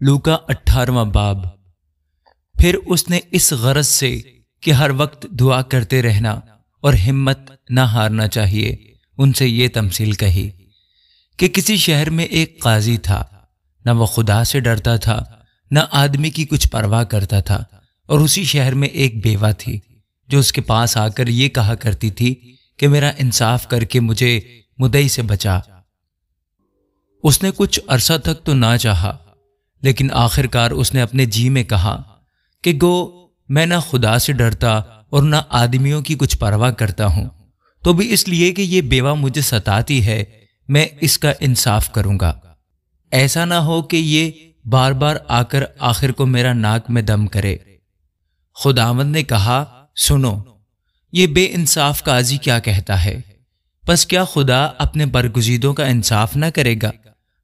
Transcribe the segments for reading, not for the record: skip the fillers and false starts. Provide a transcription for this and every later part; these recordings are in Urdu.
لوکا 18واں باب۔ پھر اس نے اس غرض سے کہ ہر وقت دعا کرتے رہنا اور ہمت نہ ہارنا چاہیے ان سے یہ تمثیل کہی کہ کسی شہر میں ایک قاضی تھا، نہ وہ خدا سے ڈرتا تھا نہ آدمی کی کچھ پرواہ کرتا تھا، اور اسی شہر میں ایک بیوہ تھی جو اس کے پاس آ کر یہ کہا کرتی تھی کہ میرا انصاف کر کے مجھے مدعی سے بچا۔ اس نے کچھ عرصہ تک تو نہ چاہا، لیکن آخر کار اس نے اپنے جی میں کہا کہ گو میں نہ خدا سے ڈرتا اور نہ آدمیوں کی کچھ پرواہ کرتا ہوں، تو بھی اس لیے کہ یہ بیوہ مجھے ستاتی ہے میں اس کا انصاف کروں گا۔ ایسا نہ ہو کہ یہ بار بار آ کر آخر کو میرا ناک میں دم کرے۔ خداوند نے کہا، سنو، یہ بے انصاف قاضی کیا کہتا ہے؟ پس کیا خدا اپنے برگزیدوں کا انصاف نہ کرے گا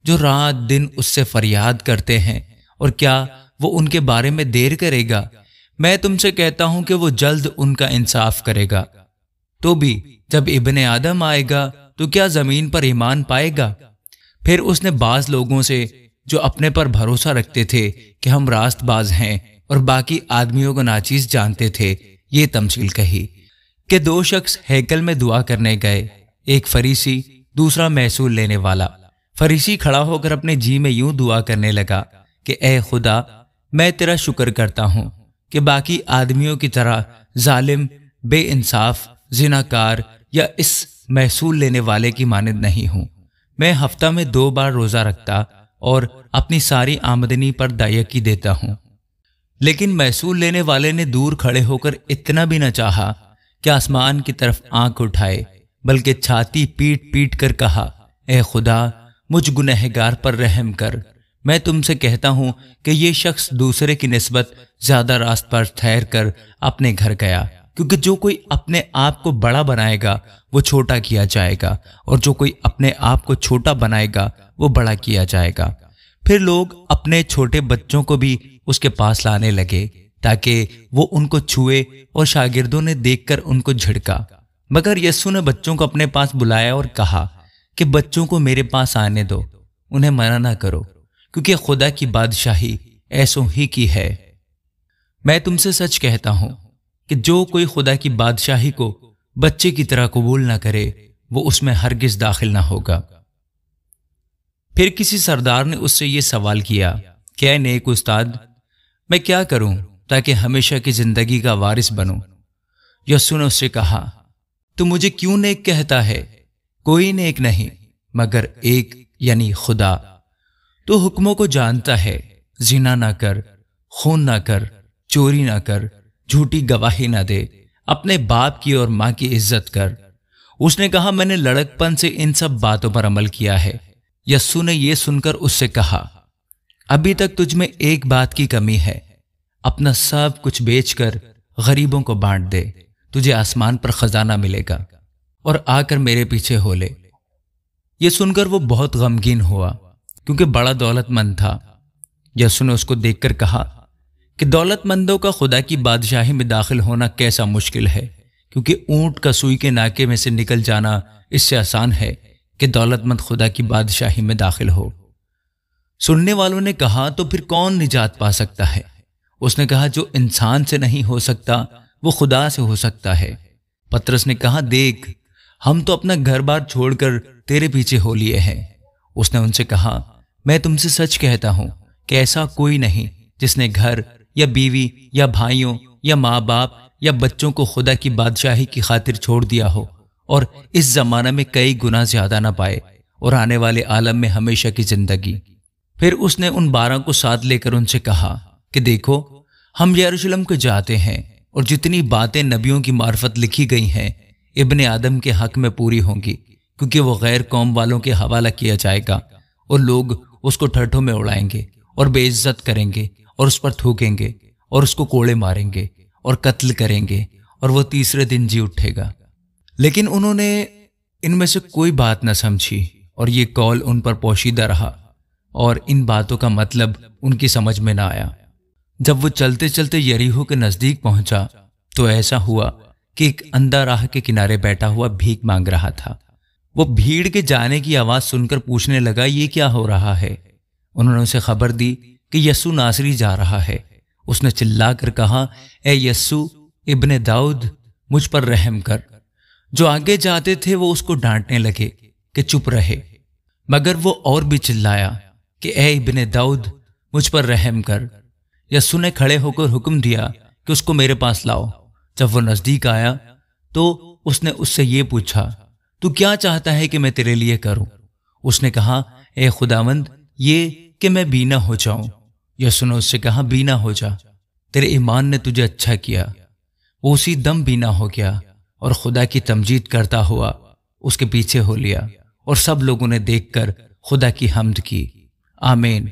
جو رات دن اس سے فریاد کرتے ہیں، اور کیا وہ ان کے بارے میں دیر کرے گا؟ میں تم سے کہتا ہوں کہ وہ جلد ان کا انصاف کرے گا۔ تو بھی جب ابن آدم آئے گا تو کیا زمین پر ایمان پائے گا؟ پھر اس نے بعض لوگوں سے جو اپنے پر بھروسہ رکھتے تھے کہ ہم راست باز ہیں اور باقی آدمیوں کو ناچیز جانتے تھے یہ تمثیل کہی کہ دو شخص ہیکل میں دعا کرنے گئے، ایک فریسی دوسرا محصول لینے والا۔ فریسی کھڑا ہو کر اپنے جی میں یوں دعا کرنے لگا کہ اے خدا، میں تیرا شکر کرتا ہوں کہ باقی آدمیوں کی طرح ظالم، بے انصاف، زناکار یا اس محصول لینے والے کی مانند نہیں ہوں۔ میں ہفتہ میں 2 بار روزہ رکھتا اور اپنی ساری آمدنی پر دایقی دیتا ہوں۔ لیکن محصول لینے والے نے دور کھڑے ہو کر اتنا بھی نہ چاہا کہ آسمان کی طرف آنکھ اٹھائے، بلکہ چھاتی پیٹ پیٹ کر کہا، اے خدا، مجھ گنہگار پر رحم کر۔ میں تم سے کہتا ہوں کہ یہ شخص دوسرے کی نسبت زیادہ راست پر ٹھہر کر اپنے گھر گیا، کیونکہ جو کوئی اپنے آپ کو بڑا بنائے گا وہ چھوٹا کیا جائے گا، اور جو کوئی اپنے آپ کو چھوٹا بنائے گا وہ بڑا کیا جائے گا۔ پھر لوگ اپنے چھوٹے بچوں کو بھی اس کے پاس لانے لگے تاکہ وہ ان کو چھوئے، اور شاگردوں نے دیکھ کر ان کو جھڑکا۔ مگر یسوع نے بچوں کو اپنے پاس بلایا اور کہا کہ بچوں کو میرے پاس آنے دو، انہیں منع نہ کرو، کیونکہ خدا کی بادشاہی ایسوں ہی کی ہے۔ میں تم سے سچ کہتا ہوں کہ جو کوئی خدا کی بادشاہی کو بچے کی طرح قبول نہ کرے وہ اس میں ہرگز داخل نہ ہوگا۔ پھر کسی سردار نے اس سے یہ سوال کیا کہ اے نیک استاد، میں کیا کروں تاکہ ہمیشہ کی زندگی کا وارث بنوں؟ یسوع نے اس سے کہا، تو مجھے کیوں نیک کہتا ہے؟ کوئی نیک نہیں مگر ایک، یعنی خدا۔ تو حکموں کو جانتا ہے، زنا نہ کر، خون نہ کر، چوری نہ کر، جھوٹی گواہی نہ دے، اپنے باپ کی اور ماں کی عزت کر۔ اس نے کہا، میں نے لڑکپن سے ان سب باتوں پر عمل کیا ہے۔ یسوع نے یہ سن کر اس سے کہا، ابھی تک تجھ میں ایک بات کی کمی ہے، اپنا سب کچھ بیچ کر غریبوں کو بانٹ دے، تجھے آسمان پر خزانہ ملے گا، اور آ کر میرے پیچھے ہو لے۔ یہ سن کر وہ بہت غمگین ہوا کیونکہ بڑا دولت مند تھا۔ یسوع نے اس کو دیکھ کر کہا کہ دولت مندوں کا خدا کی بادشاہی میں داخل ہونا کیسا مشکل ہے، کیونکہ اونٹ کا سوئی کے ناکے میں سے نکل جانا اس سے آسان ہے کہ دولت مند خدا کی بادشاہی میں داخل ہو۔ سننے والوں نے کہا، تو پھر کون نجات پا سکتا ہے؟ اس نے کہا، جو انسان سے نہیں ہو سکتا وہ خدا سے ہو سکتا ہے۔ پترس نے کہا، دیکھ، ہم تو اپنا گھر بار چھوڑ کر تیرے پیچھے ہو لیے ہیں۔ اس نے ان سے کہا، میں تم سے سچ کہتا ہوں کہ ایسا کوئی نہیں جس نے گھر یا بیوی یا بھائیوں یا ماں باپ یا بچوں کو خدا کی بادشاہی کی خاطر چھوڑ دیا ہو اور اس زمانہ میں کئی گنا زیادہ نہ پائے اور آنے والے عالم میں ہمیشہ کی زندگی۔ پھر اس نے ان 12 کو ساتھ لے کر ان سے کہا کہ دیکھو، ہم یروشلم کو جاتے ہیں، اور جتنی باتیں نبیوں کی معرفت لکھی گئی ہیں ابن آدم کے حق میں پوری ہوں گی، کیونکہ وہ غیر قوم والوں کے حوالہ کیا جائے گا، اور لوگ اس کو ٹھٹھوں میں اڑائیں گے اور بے عزت کریں گے اور اس پر تھوکیں گے اور اس کو کوڑے ماریں گے اور قتل کریں گے، اور وہ تیسرے دن جی اٹھے گا۔ لیکن انہوں نے ان میں سے کوئی بات نہ سمجھی، اور یہ قول ان پر پوشیدہ رہا، اور ان باتوں کا مطلب ان کی سمجھ میں نہ آیا۔ جب وہ چلتے چلتے یریحو کے نزدیک پہنچا تو ایسا ہوا کہ ایک اندھا راہ کے کنارے بیٹھا ہوا بھیک مانگ رہا تھا۔ وہ بھیڑ کے جانے کی آواز سن کر پوچھنے لگا، یہ کیا ہو رہا ہے؟ انہوں نے اسے خبر دی کہ کہ یسوع ناصری جا رہا ہے۔ اس نے چلا کر کہا، اے یسوع ابن داؤد، مجھ پر رحم کر۔ جو آگے جاتے تھے وہ اس کو ڈانٹنے لگے کہ چپ رہے، مگر وہ اور بھی چلایا کہ اے ابن داؤد، مجھ پر رحم کر۔ یسوع نے کھڑے ہو کر حکم دیا کہ اس کو میرے پاس لاؤ۔ جب وہ نزدیک آیا تو اس نے اس سے یہ پوچھا، تو کیا چاہتا ہے کہ میں تیرے لیے کروں؟ اس نے کہا، اے خداوند، یہ کہ میں بینا ہو جاؤں۔ یسوع نے اس سے کہا، بینا ہو جا، تیرے ایمان نے تجھے اچھا کیا۔ وہ اسی دم بینا ہو گیا اور خدا کی تمجید کرتا ہوا اس کے پیچھے ہو لیا، اور سب لوگوں نے دیکھ کر خدا کی حمد کی۔ آمین۔